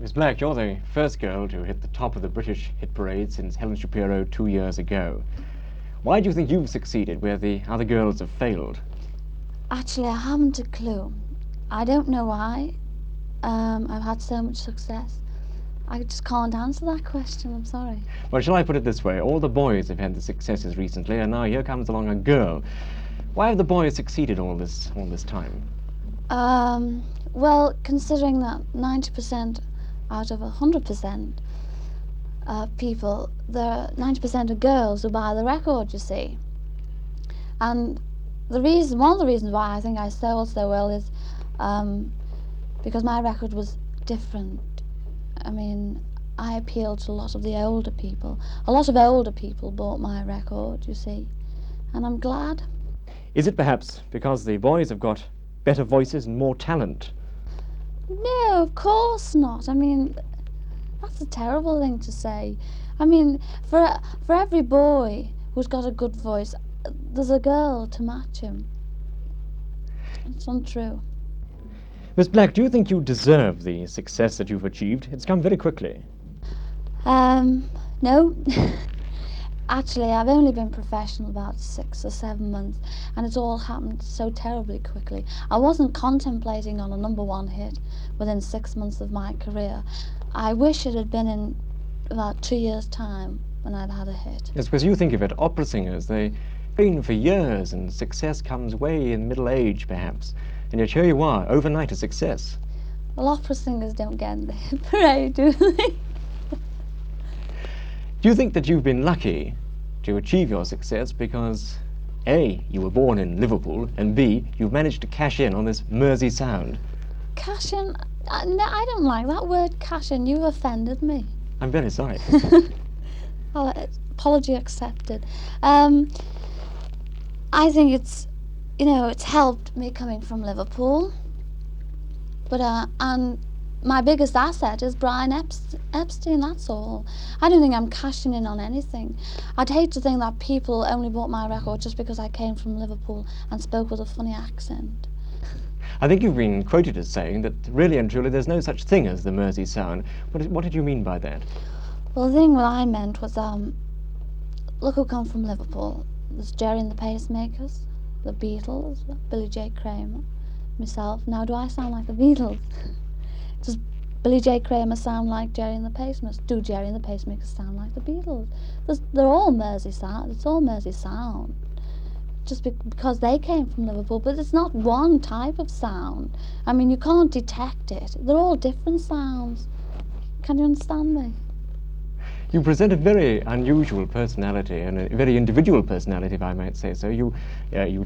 Miss Black, you're the first girl to hit the top of the British hit parade since Helen Shapiro 2 years ago. Why do you think you've succeeded where the other girls have failed? Actually, I haven't a clue. I don't know why. I've had so much success. I just can't answer that question, I'm sorry. Well, shall I put it this way? All the boys have had the successes recently, and now here comes along a girl. Why have the boys succeeded all this time? Well, considering that 90% out of 100% people, there are 90% of girls who buy the record, you see. And one of the reasons why I think I sold so well is because my record was different. I mean, I appealed to a lot of the older people. A lot of older people bought my record, you see, and I'm glad. Is it perhaps because the boys have got better voices and more talent? No, of course not. I mean, that's a terrible thing to say. I mean, for every boy who's got a good voice, there's a girl to match him. It's untrue. Miss Black, do you think you deserve the success that you've achieved? It's come very quickly. No. Actually, I've only been professional about 6 or 7 months, and it's all happened so terribly quickly. I wasn't contemplating on a #1 hit within 6 months of my career. I wish it had been in about 2 years' time when I'd had a hit. Yes, because you think of it, opera singers, they train for years, and success comes way in middle age, perhaps. And yet here you are, overnight a success. Well, opera singers don't get in the hit parade, do they? Do you think that you've been lucky to achieve your success because A, you were born in Liverpool, and B, you've managed to cash in on this Mersey sound? Cash in? No, I don't like that word, cash in. You've offended me. I'm very sorry. Well, apology accepted. I think it's helped me coming from Liverpool. But and my biggest asset is Brian Epstein, that's all. I don't think I'm cashing in on anything. I'd hate to think that people only bought my record just because I came from Liverpool and spoke with a funny accent. I think you've been quoted as saying that really and truly there's no such thing as the Mersey sound. What did you mean by that? Well, the thing what I meant was, look who come from Liverpool. There's Jerry and the Pacemakers, the Beatles, Billy J. Kramer, myself. Now, do I sound like the Beatles? Does Billy J. Kramer sound like Jerry and the Pacemakers? Do Jerry and the Pacemakers sound like the Beatles? They're all Mersey sound. It's all Mersey sound. Just because they came from Liverpool, but it's not one type of sound. I mean, you can't detect it. They're all different sounds. Can you understand me? You present a very unusual personality, and a very individual personality, if I might say so. You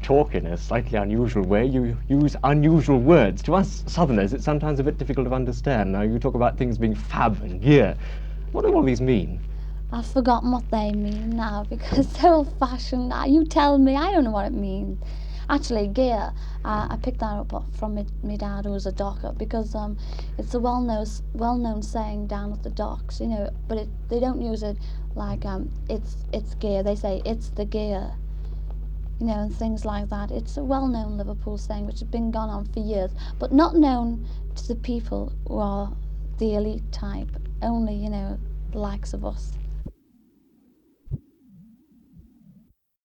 talk in a slightly unusual way. You use unusual words. To us Southerners, it's sometimes a bit difficult to understand. Now, you talk about things being fab and gear. What do all these mean? I've forgotten what they mean now because they're old-fashioned. You tell me, I don't know what it means. Actually, gear, I picked that up from my dad, who was a docker, because it's a well-known saying down at the docks, but they don't use it like it's gear. They say it's the gear, and things like that. It's a well-known Liverpool saying which has been gone on for years, but not known to the people who are the elite type. Only, the likes of us.